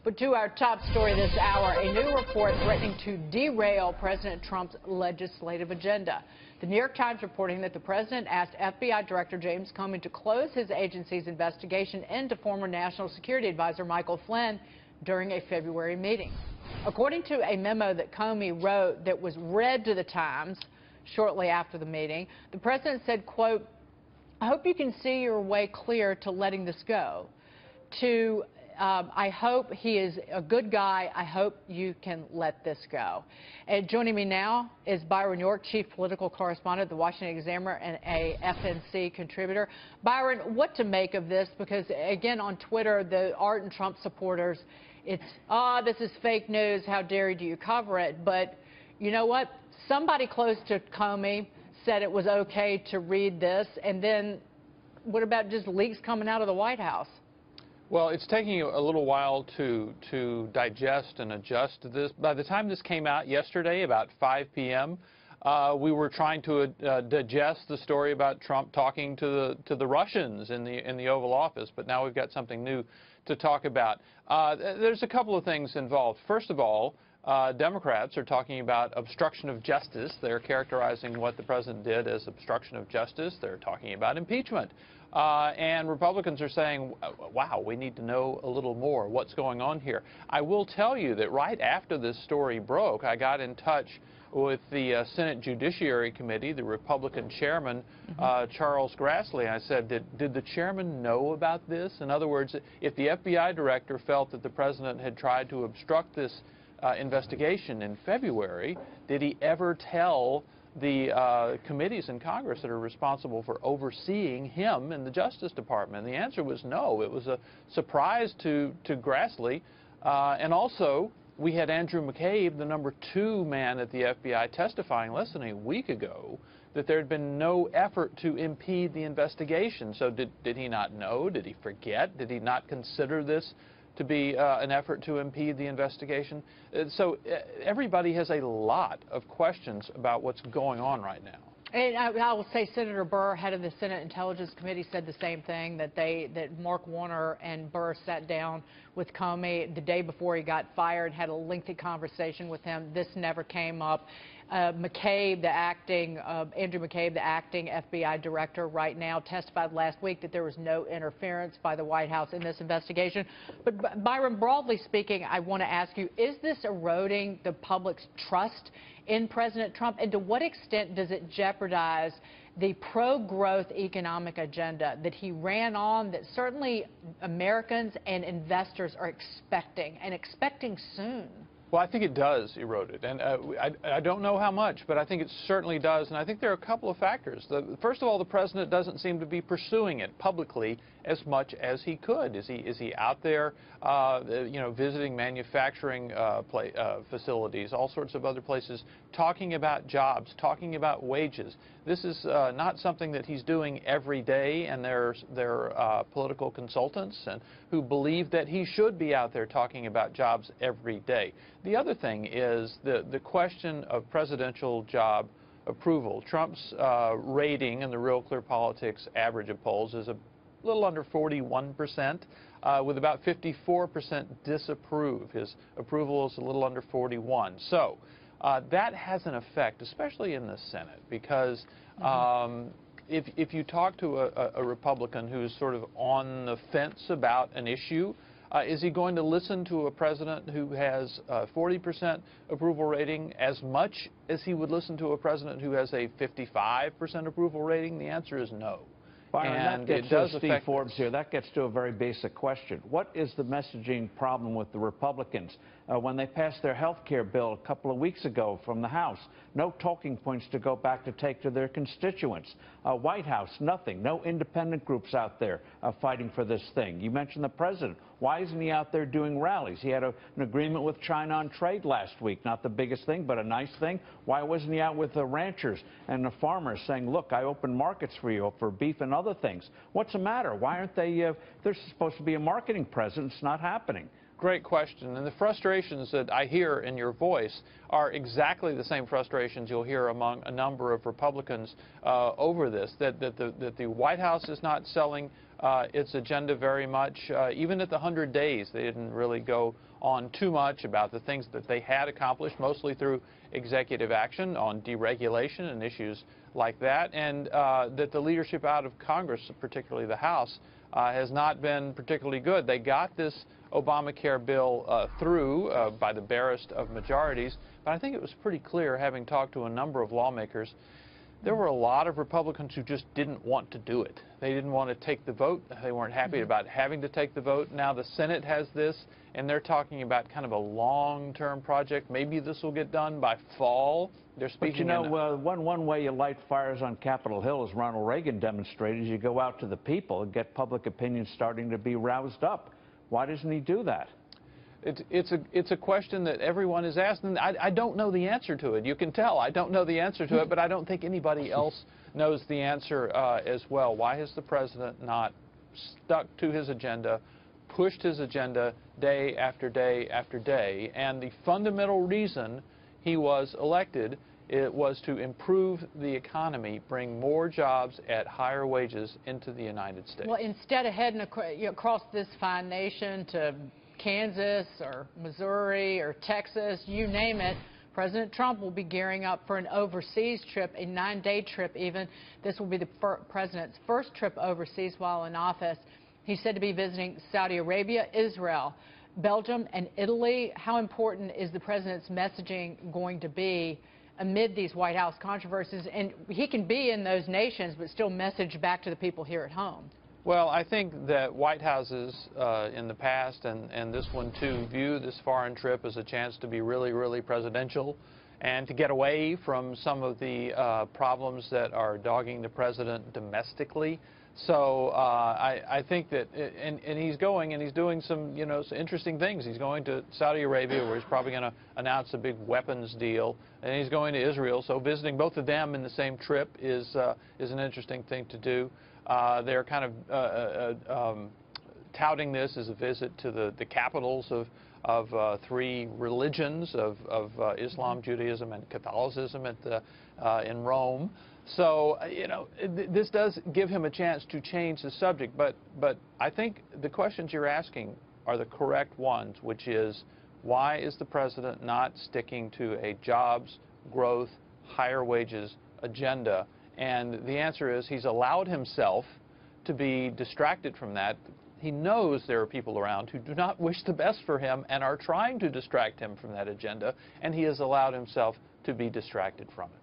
But to our top story this hour, a new report threatening to derail President Trump's legislative agenda. The New York Times reporting that the president asked FBI Director James Comey to close his agency's investigation into former National Security Advisor Michael Flynn during a February meeting. According to a memo that Comey wrote that was read to the Times shortly after the meeting, the president said, quote, "I hope you can see your way clear to letting this go. I hope he is a good guy. I hope you can let this go." And joining me now is Byron York, Chief Political Correspondent at the Washington Examiner and a FNC contributor. Byron, what to make of this? Because, again, on Twitter, the ardent Trump supporters, it's, this is fake news. How dare you cover it? But you know what? Somebody close to Comey said it was okay to read this. And then what about just leaks coming out of the White House? Well, it's taking a little while to digest and adjust to this. By the time this came out yesterday, about 5 p.m., we were trying to digest the story about Trump talking to the Russians in the Oval Office. But now we've got something new to talk about. There's a couple of things involved. First of all, Democrats are talking about obstruction of justice. They're characterizing what the president did as obstruction of justice. They're talking about impeachment. And Republicans are saying, wow, we need to know a little more. What's going on here? I will tell you that right after this story broke, I got in touch with the Senate Judiciary Committee, the Republican chairman, Charles Grassley. I said, did the chairman know about this? In other words, if the FBI director felt that the president had tried to obstruct this investigation in February, did he ever tell the committees in Congress that are responsible for overseeing him in the Justice Department? And the answer was no. It was a surprise to Grassley. And also, we had Andrew McCabe, the #2 man at the FBI, testifying less than a week ago that there had been no effort to impede the investigation. So did he not know? Did he forget? Did he not consider this to be an effort to impede the investigation? So everybody has a lot of questions about what's going on right now. And I will say Senator Burr, head of the Senate Intelligence Committee, said the same thing, that Mark Warner and Burr sat down with Comey the day before he got fired, had a lengthy conversation with him. This never came up. McCabe, Andrew McCabe, the acting FBI director right now, testified last week that there was no interference by the White House in this investigation. But Byron, broadly speaking, I want to ask you, is this eroding the public's trust in President Trump? And to what extent does it jeopardize the pro-growth economic agenda that he ran on, that certainly Americans and investors are expecting soon? Well, I think it does erode it, and I don't know how much, but I think it certainly does, and I think there are a couple of factors. First of all, the president doesn't seem to be pursuing it publicly as much as he could. Is he out there, visiting manufacturing facilities, all sorts of other places, talking about jobs, talking about wages? This is not something that he's doing every day, and there are political consultants who believe that he should be out there talking about jobs every day. The other thing is the question of presidential job approval. Trump's rating in the Real Clear Politics average of polls is a little under 41%, with about 54% disapprove. His approval is a little under 41%. So that has an effect, especially in the Senate, because if you talk to a Republican who's sort of on the fence about an issue, is he going to listen to a president who has a 40% approval rating as much as he would listen to a president who has a 55% approval rating? The answer is no. Byron, and that gets it does to affect Steve Forbes here. That gets to a very basic question. What is the messaging problem with the Republicans? When they passed their health care bill a couple of weeks ago from the House, no talking points to go back to take to their constituents. White House, nothing. No independent groups out there fighting for this thing. You mentioned the president. Why isn't he out there doing rallies? He had an agreement with China on trade last week. Not the biggest thing, but a nice thing. Why wasn't he out with the ranchers and the farmers saying, look, I opened markets for you for beef and other things? What's the matter? Why aren't they, they're supposed to be a marketing presence. It's not happening. Great question. And the frustrations that I hear in your voice are exactly the same frustrations you'll hear among a number of Republicans over this, that the White House is not selling its agenda very much. Even at the 100 days, they didn't really go on too much about the things that they had accomplished, mostly through executive action on deregulation and issues like that, and that the leadership out of Congress, particularly the House, has not been particularly good. They got this Obamacare bill through by the barest of majorities, but I think it was pretty clear, having talked to a number of lawmakers, there were a lot of Republicans who just didn't want to do it. They didn't want to take the vote. They weren't happy about having to take the vote. Now the Senate has this, and they're talking about kind of a long-term project. Maybe this will get done by fall. They're speaking. But you know, one way you light fires on Capitol Hill, as Ronald Reagan demonstrated, is you go out to the people and get public opinion starting to be roused up. Why doesn't he do that? It's a question that everyone is asking. I don't know the answer to it. You can tell I don't know the answer to it, but I don't think anybody else knows the answer as well. Why has the president not stuck to his agenda, pushed his agenda day after day after day? And the fundamental reason he was elected, it was to improve the economy, bring more jobs at higher wages into the United States. Well, instead of heading across this fine nation to Kansas or Missouri or Texas, you name it, President Trump will be gearing up for an overseas trip, a 9-day trip even. This will be the president's first trip overseas while in office. He's said to be visiting Saudi Arabia, Israel, Belgium, and Italy. How important is the president's messaging going to be amid these White House controversies? And he can be in those nations but still message back to the people here at home. Well, I think that White Houses in the past, and this one too, view this foreign trip as a chance to be really, really presidential and to get away from some of the problems that are dogging the president domestically. So I think that, and he's going and he's doing some, you know, some interesting things. He's going to Saudi Arabia, where he's probably going to announce a big weapons deal, and he's going to Israel. So visiting both of them in the same trip is an interesting thing to do. They're kind of touting this as a visit to the capitals of three religions of Islam, Judaism, and Catholicism in Rome. So, you know, this does give him a chance to change the subject, but I think the questions you're asking are the correct ones, which is, why is the president not sticking to a jobs, growth, higher wages agenda? And the answer is he's allowed himself to be distracted from that. He knows there are people around who do not wish the best for him and are trying to distract him from that agenda, and he has allowed himself to be distracted from it.